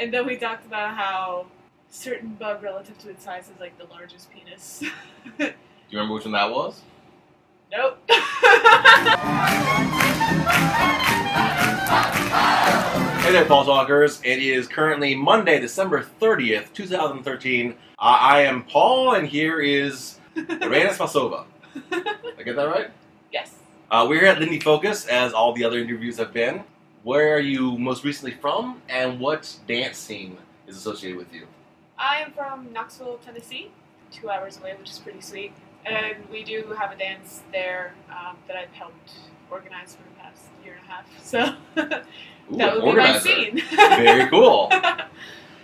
And then we talked about how certain bug relative to its size is like the largest penis. Do you remember which one that was? Nope. Hey there, Paul Talkers. It is currently Monday, December 30th, 2013. I am Paul, and here is Irena. Did I get that right? Yes. We're here at Lindy Focus, as all the other interviews have been. Where are you most recently from, and what dance scene is associated with you? I am from Knoxville, Tennessee, 2 hours away, which is pretty sweet. And we do have a dance there that I've helped organize for the past year and a half. So Ooh, that would be my scene. Very cool.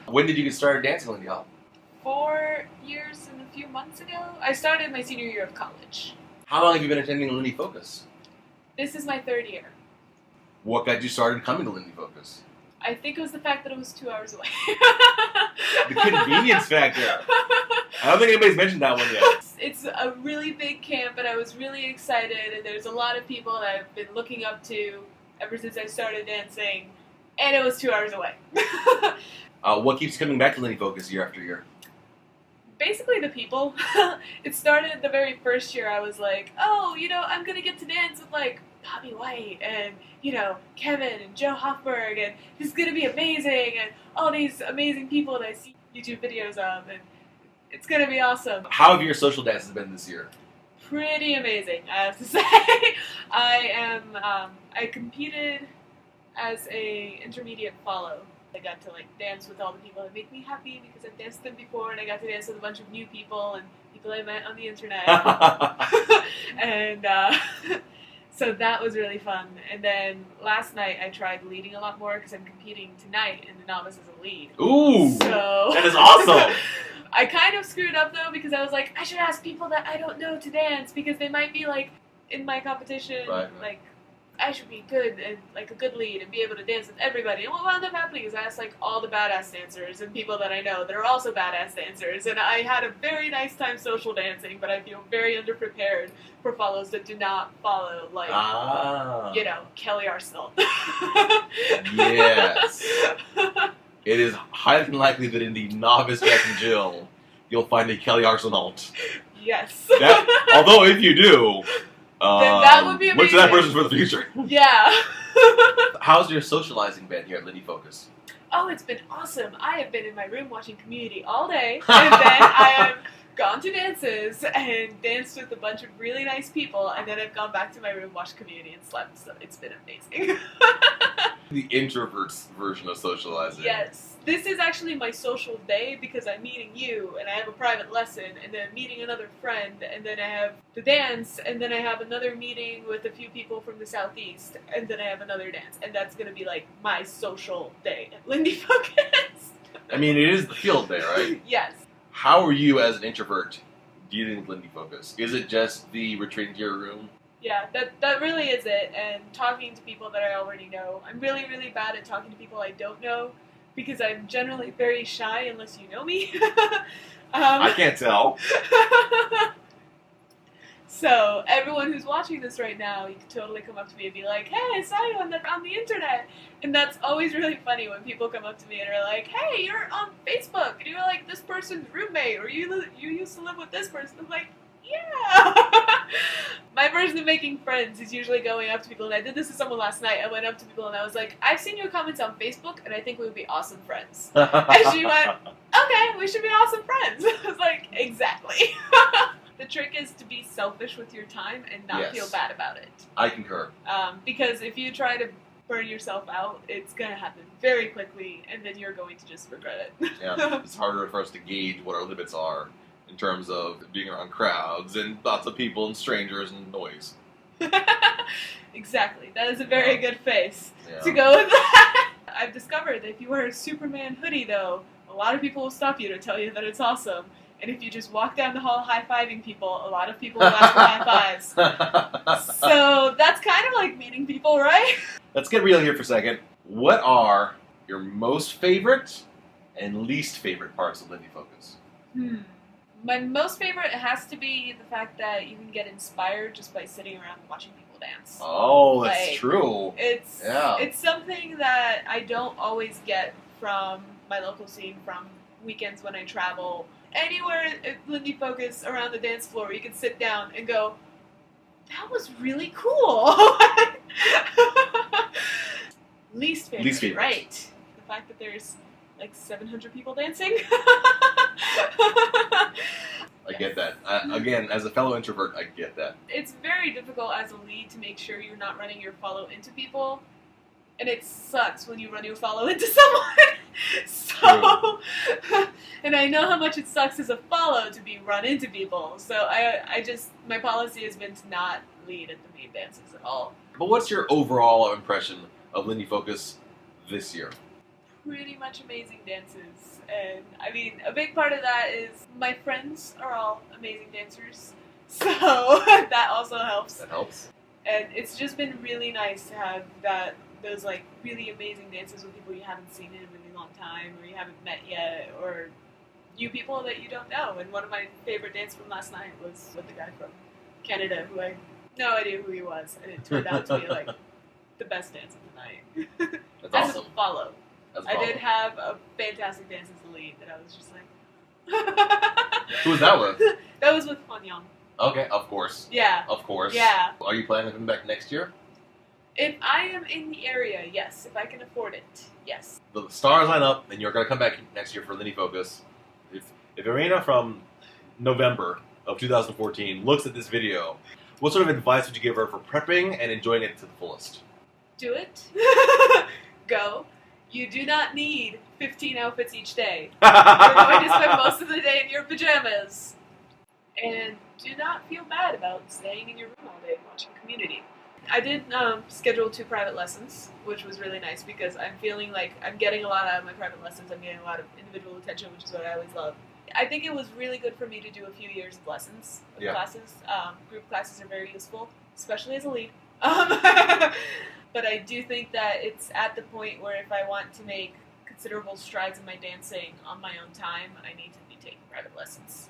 When did you get started dancing, Lindy Hop? 4 years and a few months ago. I started my senior year of college. How long have you been attending Lindy Focus? This is my third year. What got you started coming to Lindy Focus? I think it was the fact that it was 2 hours away. The convenience factor. I don't think anybody's mentioned that one yet. It's a really big camp, and I was really excited, and there's a lot of people that I've been looking up to ever since I started dancing, and it was 2 hours away. What keeps coming back to Lindy Focus year after year? Basically the people. It started the very first year. I was like, oh, I'm going to get to dance with, like, Bobby White and, Kevin and Joe Hoffberg, and this is going to be amazing, and all these amazing people that I see YouTube videos of, and it's going to be awesome. How have your social dances been this year? Pretty amazing, I have to say. I competed as a intermediate follow. I got to dance with all the people that make me happy because I've danced with them before, and I got to dance with a bunch of new people and people I met on the internet. And so that was really fun. And then last night I tried leading a lot more because I'm competing tonight in the novice as a lead. Ooh! So that is awesome! I kind of screwed up though because I was like, I should ask people that I don't know to dance because they might be in my competition, right. I should be good and a good lead and be able to dance with everybody. And what wound up happening is I asked all the badass dancers and people that I know that are also badass dancers, and I had a very nice time social dancing, but I feel very underprepared for follows that do not follow Kelly Arsenal. Yes. It is highly unlikely that in the novice Jack and Jill you'll find a Kelly Arsenal. Yes. Although if you do, then that would be amazing. look to that person for the future. Yeah. How's your socializing been here at Lindy Focus? Oh, it's been awesome. I have been in my room watching Community all day, and then I have gone to dances and danced with a bunch of really nice people, and then I've gone back to my room, watched Community, and slept, so it's been amazing. The introvert's version of socializing. Yes. This is actually my social day because I'm meeting you, and I have a private lesson, and then I'm meeting another friend, and then I have the dance, and then I have another meeting with a few people from the southeast, and then I have another dance, and that's going to be my social day at Lindy Focus. I mean, it is the field day, right? Yes. How are you as an introvert dealing with Lindy Focus? Is it just the retreating to your room? Yeah, that really is it, and talking to people that I already know. I'm really, really bad at talking to people I don't know, because I'm generally very shy unless you know me. I can't tell. So everyone who's watching this right now, you can totally come up to me and be like, hey, I saw you on the internet. And that's always really funny when people come up to me and are like, hey, you're on Facebook, and you're this person's roommate, or you used to live with this person. I'm like, yeah. My version of making friends is usually going up to people, and I did this to someone last night. I went up to people and I was like, I've seen your comments on Facebook, and I think we would be awesome friends. And she went, okay, we should be awesome friends. I was like, exactly. The trick is to be selfish with your time and not feel bad about it. I concur. Because if you try to burn yourself out, it's going to happen very quickly, and then you're going to just regret it. Yeah, it's harder for us to gauge what our limits are in terms of being around crowds and lots of people and strangers and noise. Exactly. That is a very good face to go with that. I've discovered that if you wear a Superman hoodie, though, a lot of people will stop you to tell you that it's awesome. And if you just walk down the hall high-fiving people, a lot of people will ask for high fives. So that's kind of like meeting people, right? Let's get real here for a second. What are your most favorite and least favorite parts of Lindy Focus? My most favorite has to be the fact that you can get inspired just by sitting around and watching people dance. Oh, that's true. It's something that I don't always get from my local scene, from weekends when I travel. Anywhere at Lindy Focus around the dance floor, you can sit down and go, that was really cool. Least favorite. Right. The fact that there's like 700 people dancing. I get that. Again, as a fellow introvert, I get that. It's very difficult as a lead to make sure you're not running your follow into people. And it sucks when you run your follow into someone. So, and I know how much it sucks as a follow to be run into people. So my policy has been to not lead at the main dances at all. But what's your overall impression of Lindy Focus this year? Pretty much amazing dances. And I mean, a big part of that is my friends are all amazing dancers. So that also helps. That helps. And it's just been really nice to have those like really amazing dances with people you haven't seen in a really long time, or you haven't met yet, or you people that you don't know. And one of my favorite dances from last night was with the guy from Canada who I had no idea who he was, and it turned out to be like the best dance of the night. That's as awesome. a follow. I did have a fantastic dance as the lead that I was just like... Who was that with? That was with Fan Young. Okay, of course. Yeah. Of course. Yeah. Are you planning to come back next year? If I am in the area, yes. If I can afford it, yes. The stars line up, and you're going to come back next year for Lindy Focus. If Irena from November of 2014 looks at this video, what sort of advice would you give her for prepping and enjoying it to the fullest? Do it. Go. You do not need 15 outfits each day. You're going to spend most of the day in your pajamas. And do not feel bad about staying in your room all day and watching Community. I did schedule 2 private lessons, which was really nice because I'm feeling like I'm getting a lot out of my private lessons. I'm getting a lot of individual attention, which is what I always love. I think it was really good for me to do a few years of lessons, of classes. Group classes are very useful, especially as a lead. But I do think that it's at the point where if I want to make considerable strides in my dancing on my own time, I need to be taking private lessons.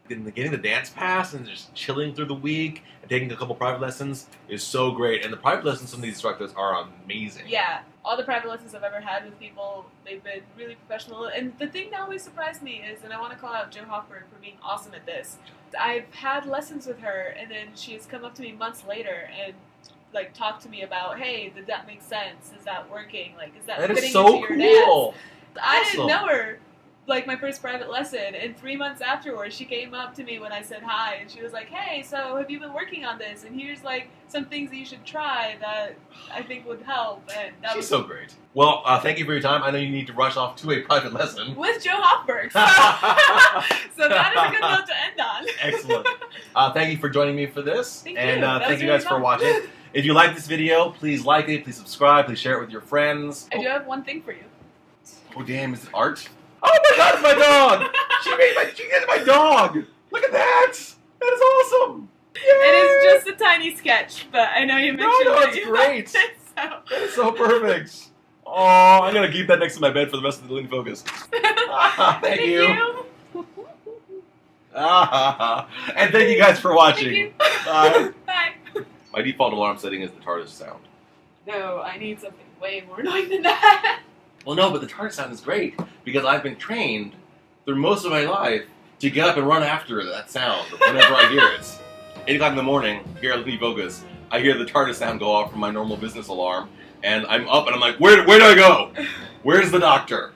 Getting the dance pass and just chilling through the week and taking a couple private lessons is so great. And the private lessons from these instructors are amazing. Yeah. All the private lessons I've ever had with people, they've been really professional. And the thing that always surprised me is, and I want to call out Jo Hopper for being awesome at this, I've had lessons with her, and then she's come up to me months later and like talk to me about, hey, did that make sense? Is that working? Like, is that fitting is so into your cool. dance? I didn't know her like my first private lesson, and 3 months afterwards she came up to me when I said hi, and she was like, hey, so have you been working on this? And here's like some things that you should try that I think would help. And that She's so great. Well, thank you for your time. I know you need to rush off to a private lesson. With Jo Hopper. So that is a good note to end on. Excellent. Thank you for joining me for this. Thank and you. Thank you guys for watching. If you like this video, please like it, please subscribe, please share it with your friends. I do have one thing for you. Oh damn, is it art? Oh my god, it's my dog! She did my dog! Look at that! That is awesome! Yay! It is just a tiny sketch, but I know you mentioned No, that it's you great! liked it, so. That is so perfect! Oh, I'm gonna keep that next to my bed for the rest of the Lindy Focus. Thank you! And thank you guys for watching. Bye. Bye. My default alarm setting is the TARDIS sound. No, I need something way more annoying than that. Well, no, but the TARDIS sound is great because I've been trained through most of my life to get up and run after that sound whenever I hear it. 8 o'clock in the morning, here at Lindy Focus, I hear the TARDIS sound go off from my normal business alarm, and I'm up and I'm like, where do I go? Where's the doctor?